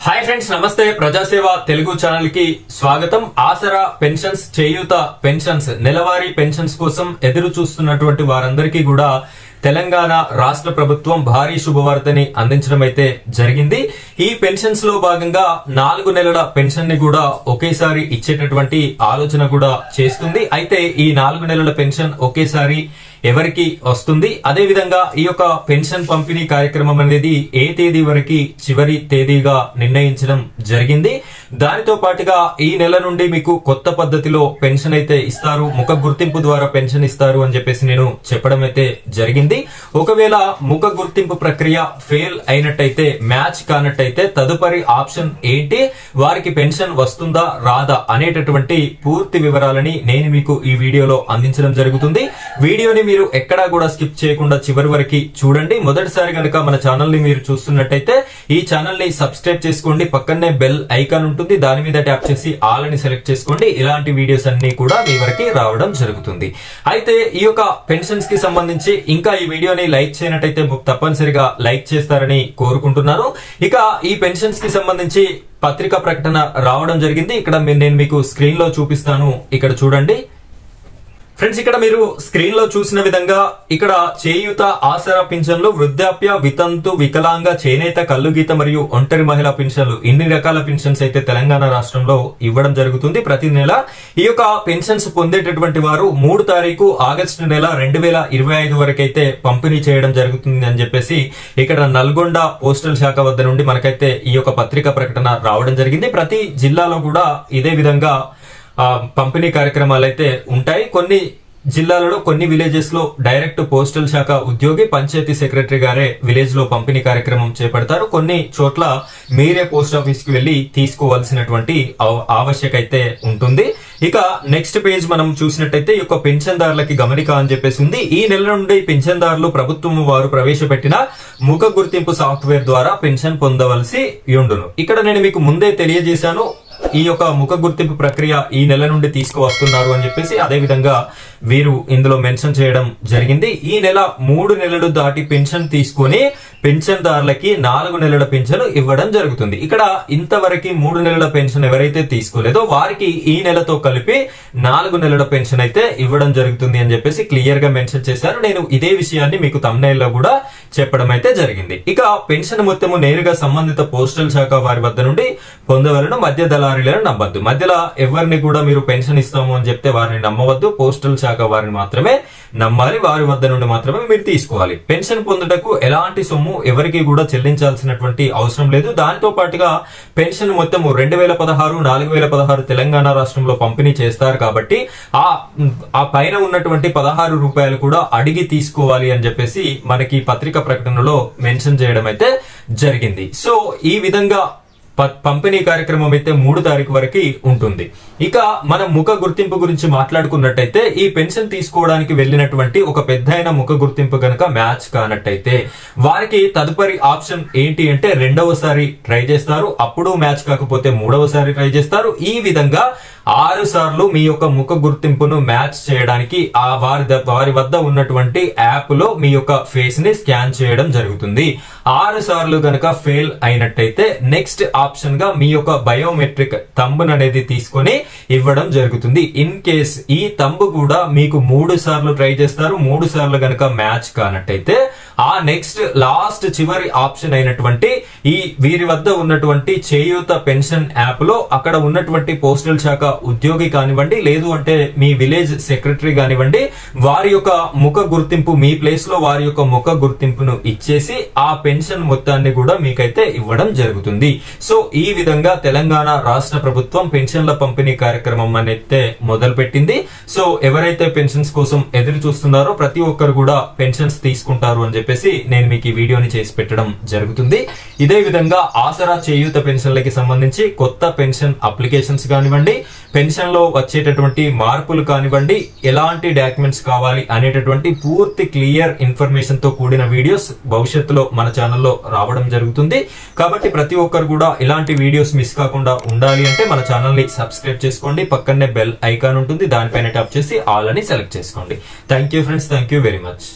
Hi friends, నమస్తే. ప్రజాసేవ Telugu channel కి స్వాగతం. ఆసరా పెన్షన్స్, చేయూత పెన్షన్స్, నెలవారీ పెన్షన్స్ కోసం ఎదురు చూస్తున్నటువంటి వారందరికీ కూడా తెలంగాణ రాష్ట్ర ప్రభుత్వం భారీ శుభవార్తని అందించడం అయితే జరిగింది. ఈ పెన్షన్స్ లో భాగంగా 4 నెలల పెన్షన్ ని కూడా ఒకేసారి ఇచ్చేటటువంటి ఆలోచన కూడా చేస్తుంది. అయితే ఈ 4 నెలల పెన్షన్ ఒకేసారి ఎవరికి వస్తుంది, అదే విధంగా ఈ యొక్క పెన్షన్ పంపిణీ కార్యక్రమం అనేది ఏ తేదీ వరకు చివరి తేదీగా నిర్ణయించడం జరిగింది. దానితో పాటుగా ఈ నెల నుండి మీకు కొత్త పద్ధతిలో పెన్షన్ అయితే ఇస్తారు, ముఖ గుర్తింపు ద్వారా పెన్షన్ ఇస్తారు అని చెప్పేసి నేను చెప్పడం అయితే జరిగింది. ఒకవేళ ముఖ గుర్తింపు ప్రక్రియ ఫెయిల్ అయినట్టయితే, మ్యాచ్ కానట్టయితే తదుపరి ఆప్షన్ ఏంటి, వారికి పెన్షన్ వస్తుందా రాదా అనేటటువంటి పూర్తి వివరాలని నేను మీకు ఈ వీడియోలో అందించడం జరుగుతుంది. వీడియోని మీరు ఎక్కడా కూడా స్కిప్ చేయకుండా చివరి వరకు చూడండి. మొదటిసారి కనుక మన ఛానల్ ని మీరు చూస్తున్నట్టయితే ఈ ఛానల్ ని సబ్స్క్రైబ్ చేసుకోండి. పక్కనే బెల్ ఐకాన్ ఉంటుంది, దాని మీద ట్యాప్ చేసి ఆల్ అని సెలెక్ట్ చేసుకోండి. ఇలాంటి వీడియోస్ అన్ని కూడా మీ వరకు రావడం జరుగుతుంది. అయితే ఈ యొక్క పెన్షన్స్ కి సంబంధించి ఇంకా ఈ వీడియోని లైక్ చేయనట్టయితే తప్పనిసరిగా లైక్ చేస్తారని కోరుకుంటున్నాను. ఇక ఈ పెన్షన్స్ కి సంబంధించి పత్రికా ప్రకటన రావడం జరిగింది. ఇక్కడ నేను మీకు స్క్రీన్ లో చూపిస్తాను, ఇక్కడ చూడండి ఫ్రెండ్స్. ఇక్కడ మీరు స్క్రీన్ లో చూసిన విధంగా ఇక్కడ చేయూత, ఆసరా పింఛన్లు, వృద్ధాప్య, వితంతు, వికలాంగ, చేనేత, కల్లుగీత మరియు ఒంటరి మహిళా పింఛన్లు, ఇన్ని రకాల పింఛన్స్ అయితే తెలంగాణ రాష్ట్రంలో ఇవ్వడం జరుగుతుంది ప్రతి నెల. ఈ యొక్క పెన్షన్స్ పొందేటటువంటి వారు 3 తారీఖు ఆగస్టు నెల 2025 వరకు అయితే పంపిణీ చేయడం జరుగుతుంది అని చెప్పేసి ఇక్కడ నల్గొండ పోస్టల్ శాఖ వద్ద నుండి మనకైతే ఈ యొక్క పత్రికా ప్రకటన రావడం జరిగింది. ప్రతి జిల్లాలో కూడా ఇదే విధంగా పంపిణీ కార్యక్రమాలు అయితే ఉంటాయి. కొన్ని జిల్లాలలో, కొన్ని విలేజెస్ లో డైరెక్ట్ పోస్టల్ శాఖ ఉద్యోగి, పంచాయతీ సెక్రటరీ గారే విలేజ్ లో పంపిణీ కార్యక్రమం చేపడతారు. కొన్ని చోట్ల మీరే పోస్ట్ ఆఫీస్ కి వెళ్లి తీసుకోవాల్సినటువంటి ఆవశ్యకత ఉంటుంది. ఇక నెక్స్ట్ పేజ్ మనం చూసినట్టయితే ఈ యొక్క పెన్షన్దారులకి గమనిక అని చెప్పేసి ఉంది. ఈ నెల నుండి పెన్షన్దారులు ప్రభుత్వం వారు ప్రవేశపెట్టిన ముఖ గుర్తింపు సాఫ్ట్వేర్ ద్వారా పెన్షన్ పొందవలసి ఉండును. ఇక్కడ నేను మీకు ముందే తెలియజేశాను, ఈ యొక్క ముఖ గుర్తింపు ప్రక్రియ ఈ నెల నుండి తీసుకువస్తున్నారు అని చెప్పేసి. అదే విధంగా వీరు ఇందులో మెన్షన్ చేయడం జరిగింది. ఈ నెల 3 నెలలు దాటి పెన్షన్ తీసుకుని పెన్షన్దారులకి 4 నెలల పెన్షన్ ఇవ్వడం జరుగుతుంది. ఇక్కడ ఇంతవరకు 3 నెలల పెన్షన్ ఎవరైతే తీసుకోలేదో వారికి ఈ నెలతో కలిపి 4 నెలల పెన్షన్ అయితే ఇవ్వడం జరుగుతుంది అని చెప్పేసి క్లియర్ గా మెన్షన్ చేశారు. నేను ఇదే విషయాన్ని మీకు థంబ్నెయిల్ లో కూడా చెప్పడం అయితే జరిగింది. ఇక పెన్షన్ మొత్తము నేరుగా సంబంధిత పోస్టల్ శాఖ వారి వద్ద నుండి పొందవలను. మధ్య దళారీలను నమ్మద్దు. మధ్యలో ఎవరిని కూడా మీరు పెన్షన్ ఇస్తాము అని చెప్తే వారిని నమ్మవద్దు. పోస్టల్ శాఖ వారిని మాత్రమే నమ్మాలి, వారి వద్ద నుండి మాత్రమే మీరు తీసుకోవాలి. పెన్షన్ పొందుటకు ఎలాంటి సొమ్ము ఎవరికి కూడా చెల్లించాల్సినటువంటి అవసరం లేదు. దానితో పాటుగా పెన్షన్ మొత్తము 2016, 4016 తెలంగాణ రాష్ట్రంలో పంపిణీ చేస్తారు కాబట్టి ఆ పైన ఉన్నటువంటి 16 రూపాయలు కూడా అడిగి తీసుకోవాలి అని చెప్పేసి మనకి పత్రిక ప్రకటనలో మెన్షన్ చేయడం అయితే జరిగింది. సో ఈ విధంగా పంపిణీ కార్యక్రమం అయితే 3 తారీఖు వరకు ఉంటుంది. ఇక మనం ముఖ గుర్తింపు గురించి మాట్లాడుకున్నట్టయితే, ఈ పెన్షన్ తీసుకోవడానికి వెళ్ళినటువంటి ఒక పెద్దయిన ముఖ గుర్తింపు గనక మ్యాచ్ కానట్టయితే వారికి తదుపరి ఆప్షన్ ఏంటి అంటే 2వసారి ట్రై చేస్తారు. అప్పుడు మ్యాచ్ కాకపోతే 3వసారి ట్రై చేస్తారు. ఈ విధంగా 6 సార్లు మీ యొక్క ముఖ గుర్తింపును మ్యాచ్ చేయడానికి వారి వద్ద ఉన్నటువంటి యాప్ లో మీ యొక్క ఫేస్ ని స్కాన్ చేయడం జరుగుతుంది. 6 సార్లు గనక ఫెయిల్ అయినట్టయితే నెక్స్ట్ ఆప్షన్ గా మీ యొక్క బయోమెట్రిక్ తంబును అనేది తీసుకొని ఇవ్వడం జరుగుతుంది. ఇన్ కేస్ ఈ తంబు కూడా మీకు 3 సార్లు ట్రై చేస్తారు, 3 సార్లు గనక మ్యాచ్ కానట్టయితే ఆ నెక్స్ట్ లాస్ట్ చివరి ఆప్షన్ అయినటువంటి ఈ వీరి వద్ద ఉన్నటువంటి చేయూత పెన్షన్ యాప్ లో అక్కడ ఉన్నటువంటి పోస్టల్ శాఖ ఉద్యోగి కానివ్వండి, లేదు అంటే మీ విలేజ్ సెక్రటరీ కానివ్వండి, వారి యొక్క ముఖ గుర్తింపు, మీ ప్లేస్ లో వారి యొక్క ముఖ గుర్తింపును ఇచ్చేసి ఆ పెన్షన్ మొత్తాన్ని కూడా మీకైతే ఇవ్వడం జరుగుతుంది. సో ఈ విధంగా తెలంగాణ రాష్ట్ర ప్రభుత్వం పెన్షన్ల పంపిణీ కార్యక్రమం అనేది మొదలు పెట్టింది. సో ఎవరైతే పెన్షన్స్ కోసం ఎదురు చూస్తున్నారో ప్రతి ఒక్కరు కూడా పెన్షన్స్ తీసుకుంటారు అని చెప్పేసి నేను మీకు ఈ వీడియోని చేసి పెట్టడం జరుగుతుంది. ఇదే విధంగా ఆసరా, చేయూత పెన్షన్లకి సంబంధించి కొత్త పెన్షన్ అప్లికేషన్స్ కానివ్వండి, పెన్షన్ లో వచ్చేటటువంటి మార్పులు కానివ్వండి, ఎలాంటి డాక్యుమెంట్స్ కావాలి అనేటటువంటి పూర్తి క్లియర్ ఇన్ఫర్మేషన్ తో కూడిన వీడియోస్ భవిష్యత్తులో మన ఛానల్లో రావడం జరుగుతుంది. కాబట్టి ప్రతి ఒక్కరు కూడా ఇలాంటి వీడియోస్ మిస్ కాకుండా ఉండాలి అంటే మన ఛానల్ ని సబ్స్క్రైబ్ చేసుకోండి. పక్కనే బెల్ ఐకాన్ ఉంటుంది, దానిపైన ట్యాప్ చేసి ఆల్ అని సెలెక్ట్ చేసుకోండి. Thank you friends, thank you very much.